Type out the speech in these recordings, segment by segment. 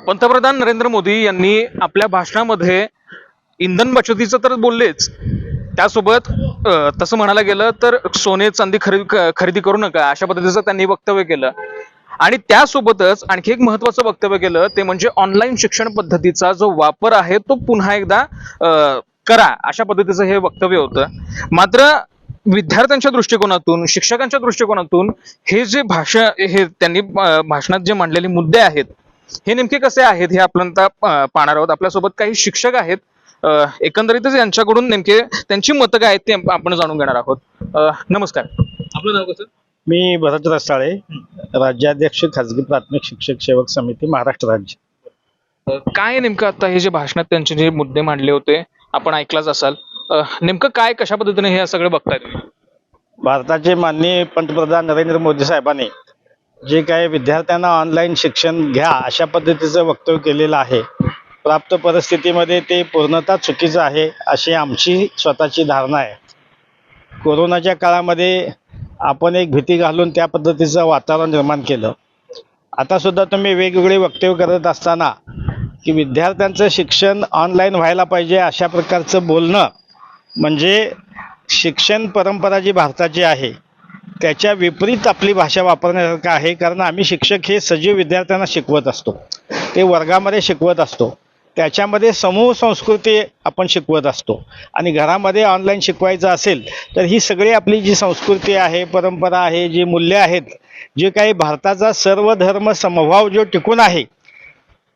पंतप्रधान नरेंद्र मोदी यांनी आपल्या भाषणामध्ये इंधन बचतीचं तर बोललेच, त्यासोबत तसं म्हणायला गेलं तर सोने चांदी खरेदी करू नका अशा पद्धतीचं त्यांनी वक्तव्य केलं. आणि त्यासोबतच आणखी एक महत्वाचं वक्तव्य केलं ते म्हणजे ऑनलाईन शिक्षण पद्धतीचा जो वापर आहे तो पुन्हा एकदा करा अशा पद्धतीचं हे वक्तव्य होतं. मात्र विद्यार्थ्यांच्या दृष्टिकोनातून, शिक्षकांच्या दृष्टिकोनातून हे जे हे त्यांनी भाषणात जे मांडलेले मुद्दे आहेत हे नेमके कसे आहेत हे आपण पाहणार आहोत. आपल्यासोबत काही शिक्षक आहेत, एकंदरीतच यांच्याकडून नेमके त्यांची मतं काय आहेत ते आपण जाणून घेणार आहोत. नमस्कार, आपलं नाव कसं? मी भरत रसाळे, राज्याध्यक्ष खाजगी प्राथमिक शिक्षक सेवक समिती महाराष्ट्र राज्य. काय नेमकं आता हे जे भाषणात त्यांचे जे मुद्दे मांडले होते आपण ऐकलाच असाल, नेमकं काय कशा पद्धतीने हे सगळं बघताय तुम्ही? भारताचे माननीय पंतप्रधान नरेंद्र मोदी साहेबांनी जे काही विद्यार्थ्यांना ऑनलाईन शिक्षण घ्या अशा पद्धतीचं वक्तव्य केलेलं आहे, प्राप्त परिस्थितीमध्ये ते पूर्णतः चुकीचं आहे अशी आमची स्वतःची धारणा आहे. कोरोनाच्या काळामध्ये आपण एक भीती घालून त्या पद्धतीचं वातावरण निर्माण केलं. आता सुद्धा तुम्ही वेगवेगळे वक्तव्य करत असताना की विद्यार्थ्यांचं शिक्षण ऑनलाईन व्हायला पाहिजे अशा प्रकारचं बोलणं म्हणजे शिक्षण परंपरा जी भारताची आहे त्याच्या विपरीत आपली भाषा वापरण्यासारखं आहे. कारण आम्ही शिक्षक हे सजीव विद्यार्थ्यांना शिकवत असतो, ते वर्गामध्ये शिकवत असतो, त्याच्यामध्ये समूह संस्कृती आपण शिकवत असतो. आणि घरामध्ये ऑनलाईन शिकवायचं असेल तर ही सगळी आपली जी संस्कृती आहे, परंपरा आहे, जी मूल्य आहेत, जे काही भारताचा सर्व धर्म समभाव जो टिकून आहे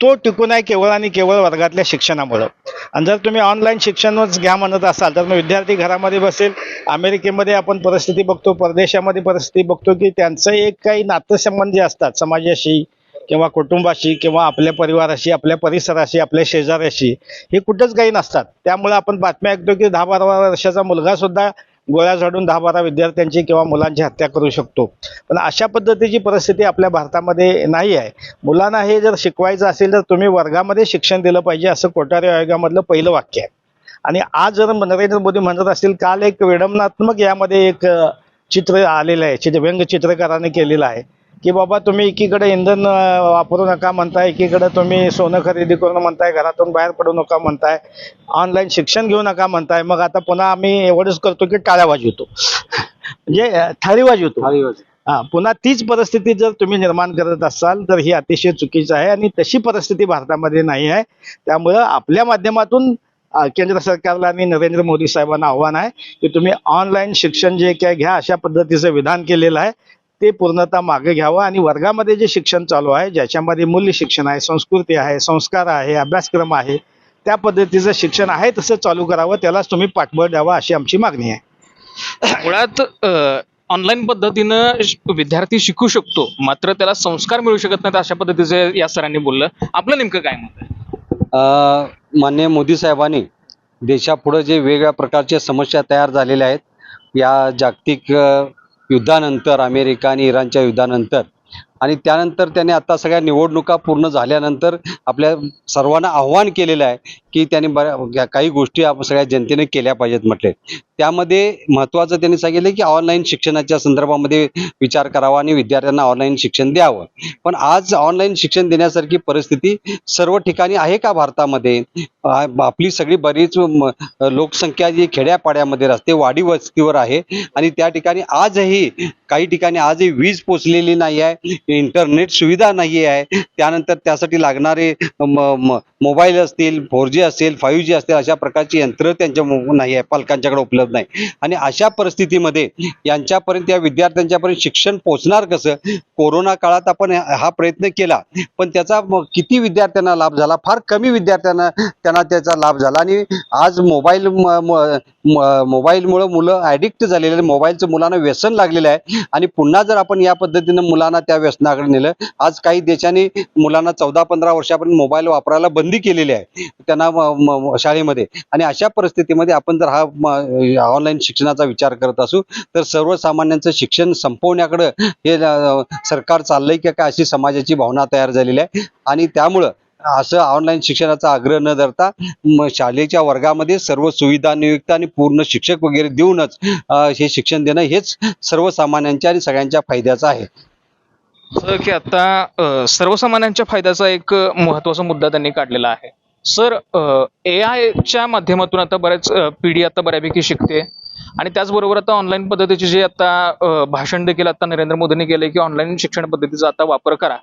तो टिकून आहे केवळ आणि केवळ वर्गातल्या शिक्षणामुळं. आणि जर तुम्ही ऑनलाईन शिक्षणच घ्या म्हणत असाल तर मग विद्यार्थी घरामध्ये बसेल. अमेरिकेमध्ये आपण परिस्थिती बघतो, परदेशामध्ये परिस्थिती बघतो की त्यांचं एक काही नातेसंबंध जे असतात समाजाशी किंवा कुटुंबाशी किंवा आपल्या परिवाराशी, आपल्या परिसराशी, आपल्या शेजाऱ्याशी, हे कुठंच काही नसतात. त्यामुळे आपण बातम्या ऐकतो की 10-12 वर्षाचा मुलगा सुद्धा गोळ्या झाडून 10-12 विद्यार्थ्यांची किंवा मुलांची हत्या करू शकतो. पण अशा पद्धतीची परिस्थिती आपल्या भारतामध्ये नाही आहे. मुलांना हे जर शिकवायचं असेल तर तुम्ही वर्गामध्ये शिक्षण दिलं पाहिजे असं कोठारी आयोगामधलं पहिलं वाक्य आहे. आणि आज जर नरेंद्र मोदी म्हणत असतील, काल एक विडंबनात्मक यामध्ये एक चित्र आलेलं आहे, व्यंगचित्रकाराने केलेलं आहे की बाबा तुम्ही एकीकडे इंधन वापरू नका म्हणताय, एकीकडे तुम्ही सोनं खरेदी करून म्हणताय, घरातून बाहेर पडू नका म्हणताय, ऑनलाईन शिक्षण घेऊ नका म्हणताय, मग आता पुन्हा आम्ही एवढंच करतो की टाळ्या वाजवतो, म्हणजे थाळी वाजवतो. पुन्हा तीच परिस्थिती जर तुम्ही निर्माण करत असाल तर ही अतिशय चुकीचं आहे आणि तशी परिस्थिती भारतामध्ये नाही आहे. त्यामुळं आपल्या माध्यमातून केंद्र सरकारला आणि नरेंद्र मोदी साहेबांना आव्हान आहे की तुम्ही ऑनलाईन शिक्षण जे काय घ्या अशा पद्धतीचं विधान केलेलं आहे ते पूर्णतः मागे घ्यावं आणि वर्गामध्ये जे शिक्षण चालू आहे, ज्याच्यामध्ये मूल्य शिक्षण आहे, संस्कृती आहे, संस्कार आहे, अभ्यासक्रम आहे, त्या पद्धतीचं शिक्षण आहे तसं चालू करावं, त्यालाच तुम्ही पाठबळ द्यावं अशी आमची मागणी आहे. मुळात ऑनलाईन पद्धतीनं विद्यार्थी शिकू शकतो, मात्र त्याला संस्कार मिळू शकत नाहीत अशा पद्धतीचे या सरांनी बोललं. आपलं नेमकं काय मत आहे? माननीय मोदी साहेबांनी देशापुढे जे वेगवेगळ्या प्रकारच्या समस्या तयार झालेल्या आहेत या जागतिक युद्धानंतर, अमेरिका आणि इराणच्या युद्धानंतर, आणि त्यानंतर त्याने आता सगळ्या निवडणुका पूर्ण झाल्यानंतर आपल्या सर्वांना आव्हान केलेलं आहे की त्यांनी काही गोष्टी आपण सगळ्या जनतेने केल्या पाहिजेत म्हटले. त्यामध्ये महत्त्वाचं त्यांनी सांगितलं की ऑनलाईन शिक्षणाच्या संदर्भामध्ये विचार करावा आणि विद्यार्थ्यांना ऑनलाईन शिक्षण द्यावं. पण आज ऑनलाईन शिक्षण देण्यासारखी परिस्थिती सर्व ठिकाणी आहे का भारतामध्ये? आपली सगळी बरीच लोकसंख्या जी खेड्यापाड्यामध्ये रस्ते वाडी वस्तीवर आहे आणि त्या ठिकाणी आजही काही ठिकाणी आजही वीज पोचलेली नाही आहे, इंटरनेट सुविधा नाही आहे, त्यानंतर त्यासाठी लागणारे मोबाईल असतील, 4G असेल, 5G असेल, अशा प्रकारची यंत्र त्यांच्या नाही आहे, पालकांच्याकडे उपलब्ध नाही. आणि अशा परिस्थितीमध्ये यांच्यापर्यंत, या विद्यार्थ्यांच्यापर्यंत शिक्षण पोहोचणार कसं? कोरोना काळात आपण हा प्रयत्न केला पण त्याचा किती विद्यार्थ्यांना लाभ झाला? फार कमी विद्यार्थ्यांना त्याचा लाभ झाला. आणि आज मोबाईलमुळे मुलं ॲडिक्ट झालेले, मोबाईलचं मुलांना व्यसन लागलेलं आहे. आणि पुन्हा जर आपण या पद्धतीनं मुलांना त्या व्यसनाकडे नेलं, आज काही देशांनी मुलांना 14-15 वर्षापर्यंत मोबाईल वापरायला बंदी केलेली आहे त्यांना शाळेमध्ये. आणि अशा परिस्थितीमध्ये आपण जर हा ऑनलाईन शिक्षणाचा विचार करत असू तर सर्वसामान्यांचं शिक्षण संपवण्याकडं हे सरकार चाललंय की काय अशी समाजाची भावना तयार झालेली आहे. आणि त्यामुळं असं ऑनलाईन शिक्षणाचा आग्रह न धरता शाळेच्या वर्गामध्ये सर्व सुविधा नियुक्त आणि पूर्ण शिक्षक वगैरे देऊनच हे शिक्षण देणं हेच सर्वसामान्यांच्या आणि सगळ्यांच्या फायद्याचं आहे. सर की आता सर्वसामान्यांच्या फायद्याचा एक महत्वाचा मुद्दा त्यांनी काढलेला आहे. सर AI च्या माध्यमातून आता बऱ्याच पिढी आता बऱ्यापैकी शिकते आणि त्याचबरोबर आता ऑनलाईन पद्धतीचे जे आता भाषण देखील आता नरेंद्र मोदींनी केले की ऑनलाईन शिक्षण पद्धतीचा आता वापर करा.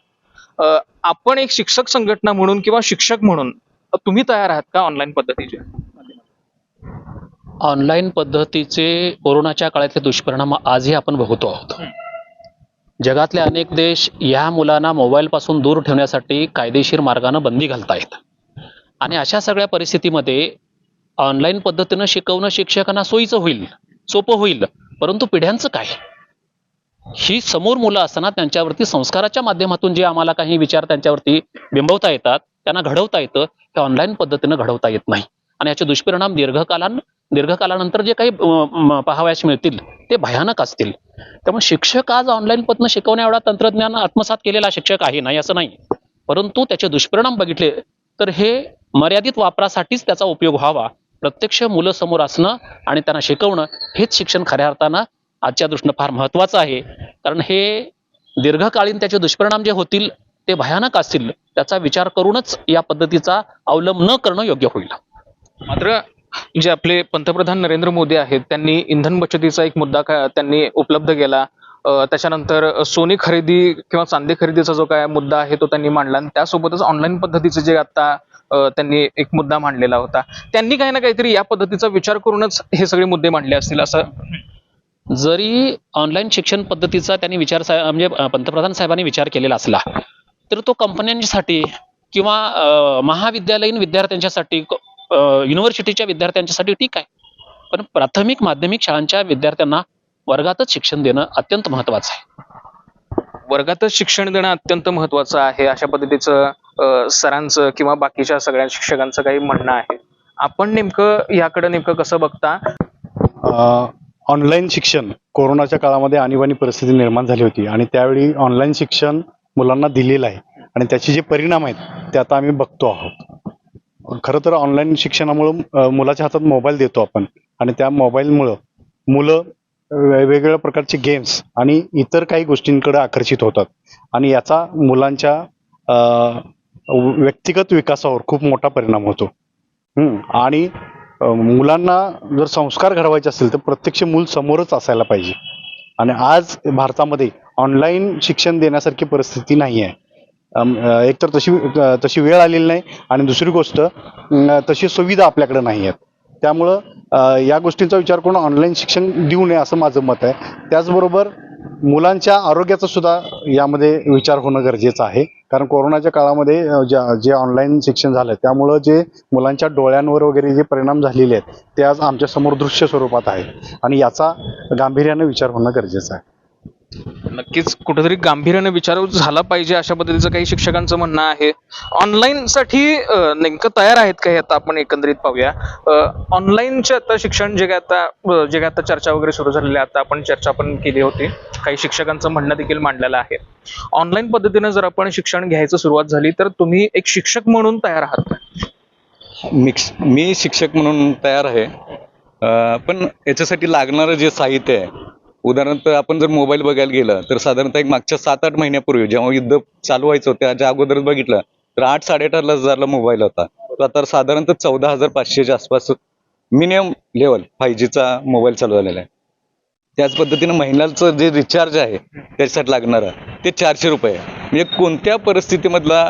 आपण एक शिक्षक संघटना म्हणून किंवा शिक्षक म्हणून तुम्ही तयार आहात का ऑनलाईन पद्धतीचे? ऑनलाईन पद्धतीचे कोरोनाच्या काळातले दुष्परिणाम आजही आपण बघतो आहोत. जगातले अनेक देश या मुलांना मोबाईलपासून दूर ठेवण्यासाठी कायदेशीर मार्गाने बंदी घालतायत आणि अशा सगळ्या परिस्थितीमध्ये ऑनलाईन पद्धतीनं शिकवणं शिक्षकांना सोयीचं होईल, सोपं होईल, परंतु पिढ्यांचं काय? ही समोर मुलं असताना त्यांच्यावरती संस्काराच्या माध्यमातून जे आम्हाला काही विचार त्यांच्यावरती बिंबवता येतात, त्यांना घडवता येतं, हे ऑनलाईन पद्धतीनं घडवता येत नाही आणि याचे दुष्परिणाम दीर्घकालानंतर जे काही पाहावयास मिळतील ते भयानक असतील. त्यामुळे शिक्षक आज ऑनलाईन पद्धतीनं शिकवण्या एवढा तंत्रज्ञान आत्मसात केलेला शिक्षक आहे, नाही असं नाही, परंतु त्याचे दुष्परिणाम बघितले तर हे मर्यादित वापरासाठीच त्याचा उपयोग व्हावा. प्रत्यक्ष मुलं समोर असणं आणि त्यांना शिकवणं हेच शिक्षण खऱ्या अर्थानं आजच्या दृष्टीनं फार महत्त्वाचं आहे. कारण हे दीर्घकालीन त्याचे दुष्परिणाम जे होतील ते भयानक असतील, त्याचा विचार करूनच या पद्धतीचा अवलंब न करणं योग्य होईल. मात्र जे आपले पंतप्रधान नरेंद्र मोदी आहेत त्यांनी इंधन बचतीचा एक मुद्दा त्यांनी उपलब्ध केला. त्याच्यानंतर सोने खरेदी किंवा चांदी खरेदीचा जो काय मुद्दा आहे तो त्यांनी मांडला आणि त्यासोबतच ऑनलाईन पद्धतीचे जे आता त्यांनी एक मुद्दा मांडलेला होता. त्यांनी काही ना काहीतरी या पद्धतीचा विचार करूनच हे सगळे मुद्दे मांडले असतील असं. जरी ऑनलाईन शिक्षण पद्धतीचा त्यांनी म्हणजे पंतप्रधान साहेबांनी विचार केलेला असला तर तो कंपन्यांसाठी किंवा महाविद्यालयीन विद्यार्थ्यांच्यासाठी, युनिव्हर्सिटीच्या विद्यार्थ्यांच्यासाठी ठीक आहे, पण प्राथमिक माध्यमिक शाळांच्या विद्यार्थ्यांना वर्गातच शिक्षण देणं अत्यंत महत्त्वाचं आहे. वर्गातच शिक्षण देणं अत्यंत महत्वाचं आहे अशा पद्धतीचं सरांचं किंवा बाकीच्या सगळ्या शिक्षकांचं काही म्हणणं आहे. आपण नेमकं याकडे नेमकं कसं बघता? ऑनलाईन शिक्षण कोरोनाच्या काळामध्ये आणीबाणी परिस्थिती निर्माण झाली होती आणि त्यावेळी ऑनलाईन शिक्षण मुलांना दिलेलं आहे आणि त्याचे जे परिणाम आहेत ते आता आम्ही बघतो आहोत. खरं तर ऑनलाईन शिक्षणामुळं मुलाच्या हातात मोबाईल देतो आपण आणि त्या मोबाईलमुळं मुलं वेगवेगळ्या प्रकारचे गेम्स आणि इतर काही गोष्टींकडे आकर्षित होतात आणि याचा मुलांच्या व्यक्तिगत विकासावर खूप मोठा परिणाम होतो. आणि मुलांना जर संस्कार घडवायचे असतील तर प्रत्यक्ष मूल समोरच असायला पाहिजे आणि आज भारतामध्ये ऑनलाईन शिक्षण देण्यासारखी परिस्थिती नाही आहे. एकतर तशी वेळ आलेली नाही आणि दुसरी गोष्ट तशी सुविधा आपल्याकडे नाही आहेत. त्यामुळं या गोष्टींचा विचार करून ऑनलाईन शिक्षण देऊ नये असं माझं मत आहे. त्याचबरोबर मुलांच्या आरोग्याचा सुद्धा यामध्ये विचार होणं गरजेचं आहे, कारण कोरोनाच्या काळामध्ये जे ऑनलाईन शिक्षण झालं त्यामुळं जे मुलांच्या डोळ्यांवर वगैरे जे परिणाम झालेले आहेत ते आज आमच्या समोर दृश्य स्वरूपात आहे आणि याचा गांभीर्याने विचार होणं गरजेचं आहे. नक्कीच कुठेतरी गांभीर्याने विचार झाला पाहिजे अशा पद्धतीचं काही शिक्षकांचं म्हणणं आहे. ऑनलाईन साठी नेमकं तयार आहेत का हे आता आपण एकंदरीत पाहूया. ऑनलाईनचे आता शिक्षण जे काय आता चर्चा वगैरे सुरू झालेली आहे, आता आपण चर्चा पण केली होती, काही शिक्षकांचं म्हणणं देखील मांडलेलं आहे. ऑनलाईन पद्धतीनं जर आपण शिक्षण घ्यायचं सुरुवात झाली तर तुम्ही एक शिक्षक म्हणून तयार आहात का? मी शिक्षक म्हणून तयार आहे, पण याच्यासाठी लागणारं जे साहित्य आहे, उदाहरणार्थ आपण जर मोबाईल बघायला गेलं तर साधारणतः एक मागच्या 7-8 महिन्यापूर्वी जेव्हा युद्ध चालू व्हायचं होतं त्याच्या अगोदरच बघितलं तर 8-8.5 हजारला मोबाईल होता, तो आता साधारणतः 14,500च्या आसपास मिनिमम लेवल 5Gचा मोबाईल चालू झालेला आहे. त्याच पद्धतीनं महिन्याचं जे रिचार्ज आहे त्याच्यासाठी लागणारं ते 400 रुपये आहे. म्हणजे कोणत्या परिस्थितीमधला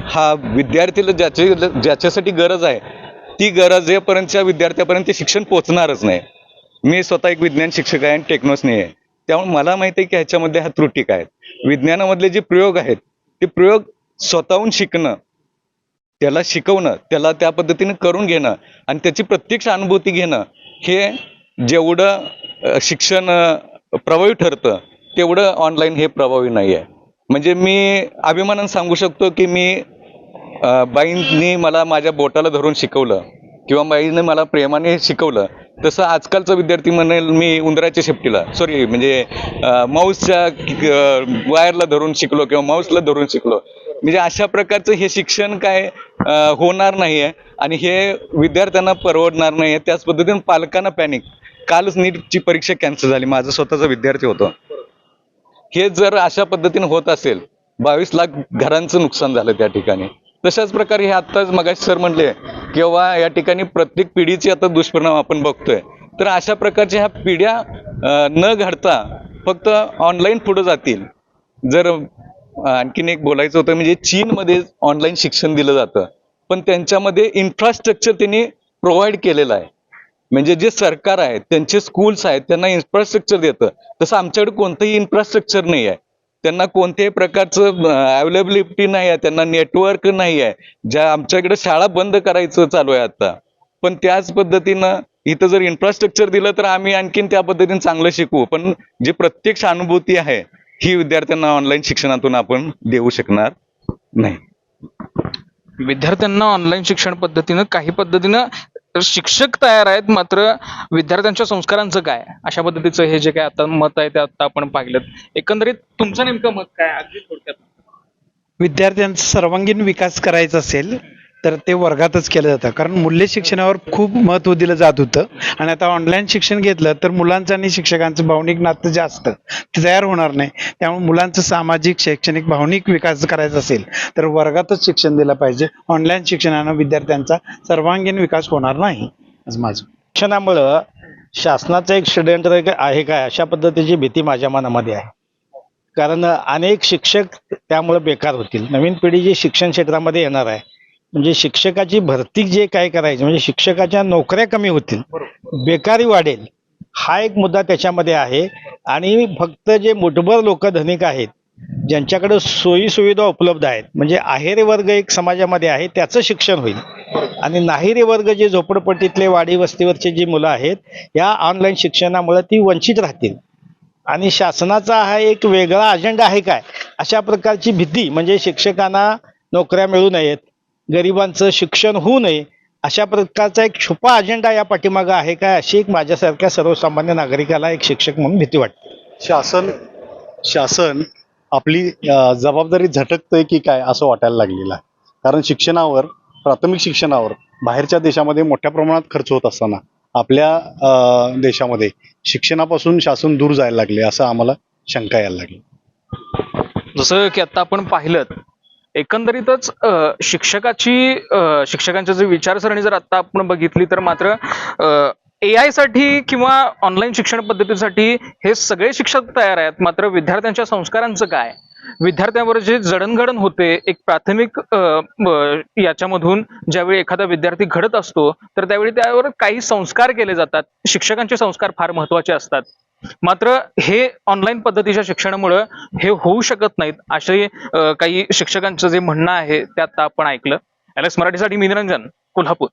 हा विद्यार्थीला ज्याच्यासाठी गरज आहे ती गरजेपर्यंतच्या विद्यार्थ्यापर्यंत ते शिक्षण पोहोचणारच नाही. मी स्वतः एक विज्ञान शिक्षक आहे आणि टेक्नॉस्नी आहे, त्यामुळे मला माहिती आहे की ह्याच्यामध्ये ह्या त्रुटी काय आहेत. विज्ञानामधले जे प्रयोग आहेत ते प्रयोग स्वतःहून शिकणं, त्याला शिकवणं, त्याला त्या पद्धतीने करून घेणं आणि त्याची प्रत्यक्ष अनुभूती घेणं हे जेवढं शिक्षण प्रभावी ठरतं तेवढं ऑनलाईन हे प्रभावी नाही आहे. म्हणजे मी अभिमानाने सांगू शकतो की मी बाईंनी मला माझ्या बोटाला धरून शिकवलं किंवा बाईने मला प्रेमाने शिकवलं तसं आजकालचा विद्यार्थी म्हणेल मी उंदराच्या शेपटीला म्हणजे माऊसच्या वायरला धरून शिकलो किंवा माऊसला धरून शिकलो. म्हणजे अशा प्रकारचं हे शिक्षण काय होणार नाही आहे आणि हे विद्यार्थ्यांना परवडणार नाही आहे. त्याच पद्धतीने पालकांना पॅनिक. कालच नीटची परीक्षा कॅन्सल झाली, माझा स्वतःचा विद्यार्थी होतो. हे जर अशा पद्धतीने होत असेल 22 लाख घरांचं नुकसान झालं त्या ठिकाणी. तशाच प्रकारे हे आत्ताच मगाशी सर म्हणले किंवा या ठिकाणी प्रत्येक पिढीचे आता दुष्परिणाम आपण बघतोय. तर अशा प्रकारच्या ह्या पिढ्या न घडता फक्त ऑनलाईन पुढे जातील. जर आणखीन एक बोलायचं होतं म्हणजे चीनमध्ये ऑनलाईन शिक्षण दिलं जातं, पण त्यांच्यामध्ये इन्फ्रास्ट्रक्चर त्यांनी प्रोव्हाइड केलेलं आहे. म्हणजे जे सरकार आहे त्यांचे स्कूल्स आहेत त्यांना इन्फ्रास्ट्रक्चर देतं, तसं आमच्याकडे कोणतंही इन्फ्रास्ट्रक्चर नाही आहे. त्यांना कोणत्याही प्रकारचं अवेलेबिलिटी नाही आहे, त्यांना नेटवर्क नाही आहे. ज्या आमच्याकडे शाळा बंद करायचं चालू आहे आता, पण त्याच पद्धतीनं इथं जर इन्फ्रास्ट्रक्चर दिलं तर आम्ही आणखीन त्या पद्धतीने चांगलं शिकू. पण जे प्रत्यक्ष अनुभूती आहे ही विद्यार्थ्यांना ऑनलाईन शिक्षणातून आपण देऊ शकणार नाही. विद्यार्थ्यांना ऑनलाईन शिक्षण पद्धतीनं काही पद्धतीनं शिक्षक तयार आहेत, मात्र विद्यार्थ्यांच्या संस्कारांचं काय, अशा पद्धतीचं हे जे काय आता मत आहे ते आता आपण पाहिलं. एकंदरीत तुमचं नेमकं मत काय अगदी थोडक्यात? विद्यार्थ्यांचा सर्वांगीण विकास करायचा असेल तर ते वर्गातच केलं जातं, कारण मूल्य शिक्षणावर खूप महत्त्व दिलं जात होतं. आणि आता ऑनलाईन शिक्षण घेतलं तर मुलांचं आणि शिक्षकांचं भावनिक नातं जे असतं ते तयार होणार नाही. त्यामुळे मुलांचं सामाजिक, शैक्षणिक, भावनिक विकास करायचा असेल तर वर्गातच शिक्षण दिलं पाहिजे. ऑनलाईन शिक्षणानं विद्यार्थ्यांचा सर्वांगीण विकास होणार नाही असं माझं. शिक्षणामुळं शासनाचं एक षडयंत्र आहे काय अशा पद्धतीची भीती माझ्या मनामध्ये आहे. कारण अनेक शिक्षक त्यामुळे बेकार होतील. नवीन पिढी जी शिक्षण क्षेत्रामध्ये येणार आहे म्हणजे शिक्षकाची भरती जे काय करायची म्हणजे शिक्षकाच्या नोकऱ्या कमी होतील, बेकारी वाढेल, हा एक मुद्दा त्याच्यामध्ये आहे. आणि फक्त जे मुठभर लोक धनिक आहेत ज्यांच्याकडे सोयी सुविधा उपलब्ध आहेत म्हणजे आहेरे वर्ग एक समाजामध्ये आहे त्याचं शिक्षण होईल. आणि नाहिरे वर्ग जे झोपडपट्टीतले वाडी वस्तीवरचे जी मुलं आहेत या ऑनलाईन शिक्षणामुळे ती वंचित राहतील. आणि शासनाचा हा एक वेगळा अजेंडा आहे काय अशा प्रकारची भीती म्हणजे शिक्षकांना नोकऱ्या मिळू नयेत, गरिबांचं शिक्षण होऊ नये, अशा प्रकारचा एक छुपा अजेंडा या पाठीमागं आहे काय अशी एक माझ्यासारख्या सर्वसामान्य नागरिकाला एक शिक्षक म्हणून भीती वाटते. शासन आपली जबाबदारी झटकतंय की काय असं वाटायला लागलेलं आहे. कारण शिक्षणावर, प्राथमिक शिक्षणावर बाहेरच्या देशामध्ये मोठ्या प्रमाणात खर्च होत असताना आपल्या देशामध्ये शिक्षणापासून शासन दूर जायला लागले असं आम्हाला शंका यायला लागली. जसं की आता आपण पाहिलं एकंदरीतच शिक्षकांची जी विचारसरणी जर आता आपण बघितली तर मात्र AI साठी किंवा ऑनलाईन शिक्षण पद्धतीसाठी हे सगळे शिक्षक तयार आहेत, मात्र विद्यार्थ्यांच्या संस्कारांचं काय, विद्यार्थ्यांवर जे जडणघडण होते एक प्राथमिक याच्यामधून ज्यावेळी एखादा विद्यार्थी घडत असतो तर त्यावेळी त्यावर काही संस्कार केले जातात. शिक्षकांचे संस्कार फार महत्वाचे असतात, मात्र हे ऑनलाईन पद्धतीच्या शिक्षणामुळे हे होऊ शकत नाहीत असे काही शिक्षकांचं जे म्हणणं आहे ते आता आपण ऐकलं. LS मराठीसाठी मी निरंजन, कोल्हापूर.